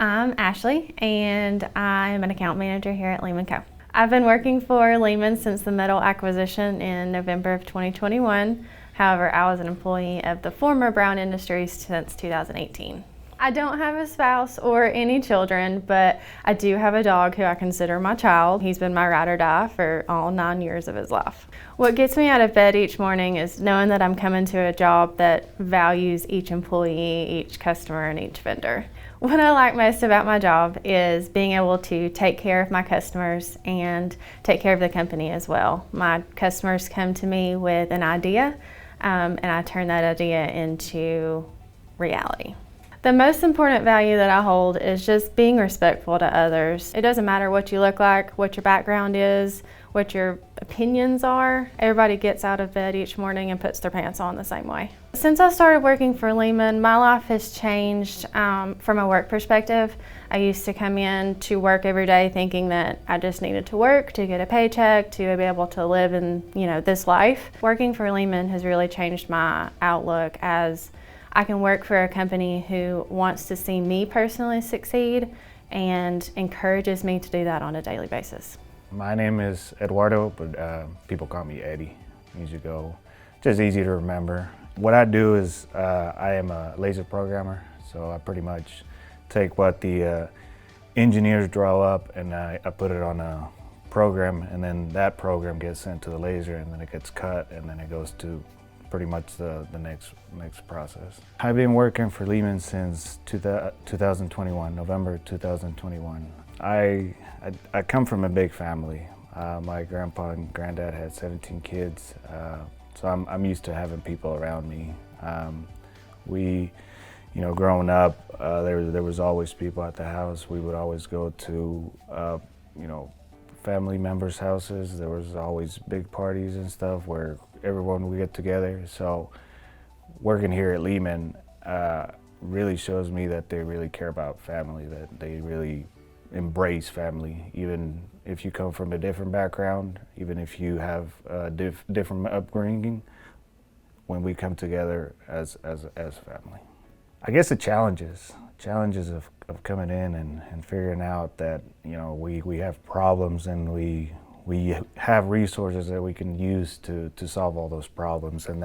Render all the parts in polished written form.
I'm Ashley, and I'm an account manager here at Leeman Co. I've been working for Leeman since the metal acquisition in November of 2021. However, I was an employee of the former Brown Industries since 2018. I don't have a spouse or any children, but I do have a dog who I consider my child. He's been my ride or die for all 9 years of his life. What gets me out of bed each morning is knowing that I'm coming to a job that values each employee, each customer, and each vendor. What I like most about my job is being able to take care of my customers and take care of the company as well. My customers come to me with an idea, and I turn that idea into reality. The most important value that I hold is just being respectful to others. It doesn't matter what you look like, what your background is, what your opinions are. Everybody gets out of bed each morning and puts their pants on the same way. Since I started working for Leeman, my life has changed from a work perspective. I used to come in to work every day thinking that I just needed to work to get a paycheck, to be able to live in this life. Working for Leeman has really changed my outlook, as I can work for a company who wants to see me personally succeed and encourages me to do that on a daily basis. My name is Eduardo, but people call me Eddie. Just easy to remember. What I do is I am a laser programmer, so I pretty much take what the engineers draw up and I put it on a program, and then that program gets sent to the laser, and then it gets cut, and then it goes to pretty much the next process. I've been working for Leeman since 2021, November 2021. I come from a big family. My grandpa and granddad had 17 kids, so I'm used to having people around me. Growing up, there was always people at the house. We would always go to, family members' houses. There was always big parties and stuff where everyone would get together. So working here at Leeman really shows me that they really care about family, that they really embrace family, even if you come from a different background, even if you have a different upbringing. When we come together as family, I guess the challenges of coming in and figuring out that we have problems, and we have resources that we can use to solve all those problems, and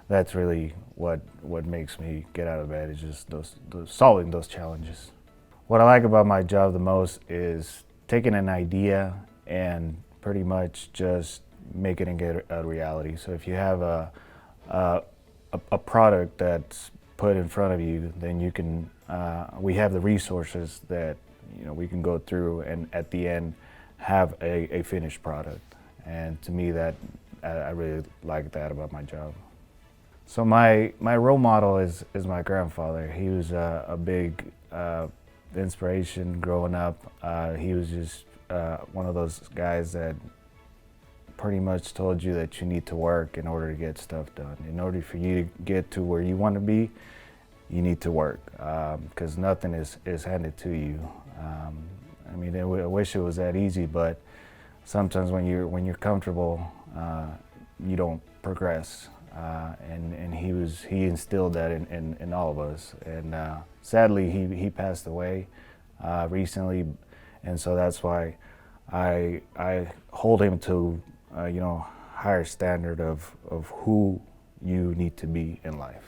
that's really what makes me get out of bed, is just solving those challenges. What I like about my job the most is taking an idea and pretty much just making it get a reality. So if you have a product that's put in front of you, then you can we have the resources that we can go through and at the end have a finished product. And to me, that I really like that about my job. So my role model is my grandfather. He was a big inspiration growing up. He was just one of those guys that pretty much told you that you need to work in order to get stuff done. In order for you to get to where you want to be, you need to work, because nothing is handed to you. I wish it was that easy, but sometimes when you're comfortable, you don't progress. And he instilled that in all of us. And sadly, he passed away recently, and so that's why I hold him to higher standard of who you need to be in life.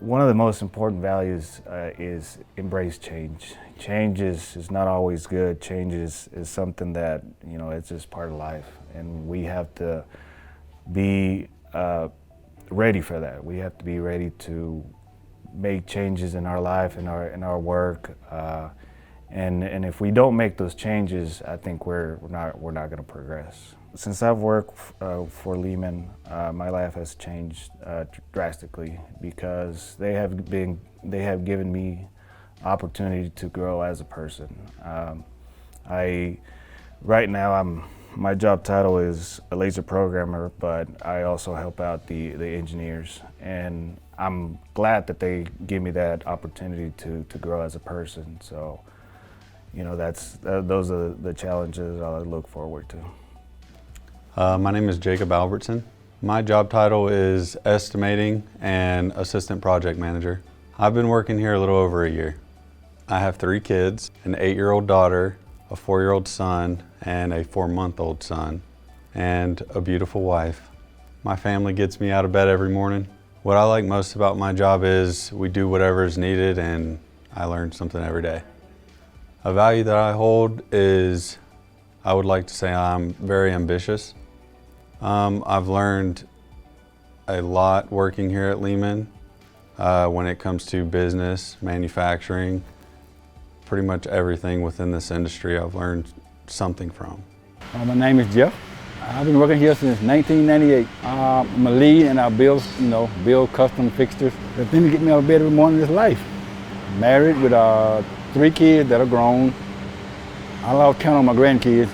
One of the most important values is embrace change. Change is not always good. Change is something that it's just part of life, and we have to be ready for that. We have to be ready to make changes in our life, in our work, and if we don't make those changes, I think we're not going to progress. Since I've worked for Leeman, my life has changed drastically, because they have given me opportunity to grow as a person. Right now my job title is a laser programmer, but I also help out the engineers, and I'm glad that they give me that opportunity to grow as a person. So, those are the challenges I look forward to. My name is Jacob Albertson. My job title is estimating and assistant project manager. I've been working here a little over a year. I have 3 kids, an 8-year-old daughter, a 4-year-old son, and a 4-month-old son, and a beautiful wife. My family gets me out of bed every morning. What I like most about my job is we do whatever is needed and I learn something every day. A value that I hold is, I would like to say I'm very ambitious. I've learned a lot working here at Leeman when it comes to business, manufacturing, pretty much everything within this industry I've learned something from. My name is Jeff. I've been working here since 1998. I'm a lead and I build, build custom fixtures. The thing to get me out of bed every morning is life. Married with 3 kids that are grown. I love counting on my grandkids.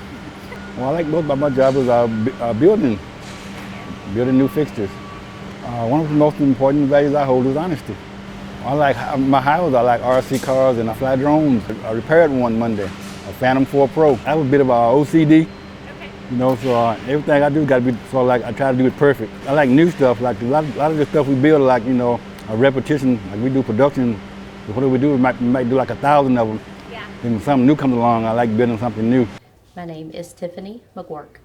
What I like most about my job is building new fixtures. One of the most important values I hold is honesty. I like my house. I like RC cars and I fly drones. I repaired one Monday, a Phantom 4 Pro. I have a bit of OCD. So everything I do got to be I try to do it perfect. I like new stuff, like a lot of the stuff we build, a repetition. Like we do production, what do we do? We might do like 1,000 of them. Yeah. Then something new comes along, I like building something new. My name is Tiffany McWork.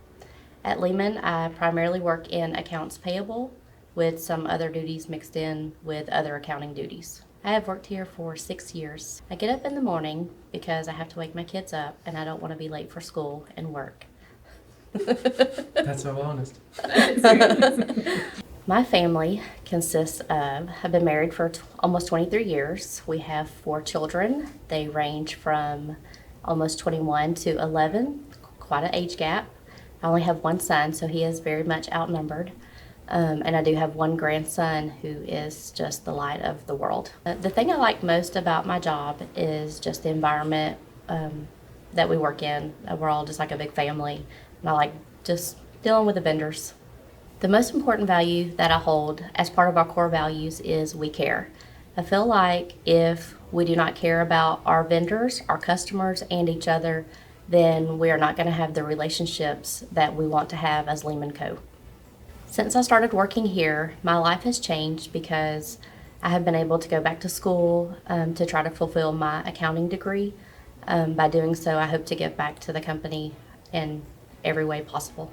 At Leeman, I primarily work in accounts payable with some other duties mixed in with other accounting duties. I have worked here for 6 years. I get up in the morning because I have to wake my kids up and I don't want to be late for school and work. That's so honest. My family consists of, I've been married for almost 23 years. We have 4 children. They range from almost 21 to 11, quite an age gap. I only have 1 son, so he is very much outnumbered. And I do have 1 grandson who is just the light of the world. The thing I like most about my job is just the environment that we work in. We're all just like a big family. And I like just dealing with the vendors. The most important value that I hold as part of our core values is we care. I feel like if we do not care about our vendors, our customers, and each other, then we are not going to have the relationships that we want to have as Leeman Co. Since I started working here, my life has changed because I have been able to go back to school to try to fulfill my accounting degree. By doing so, I hope to give back to the company in every way possible.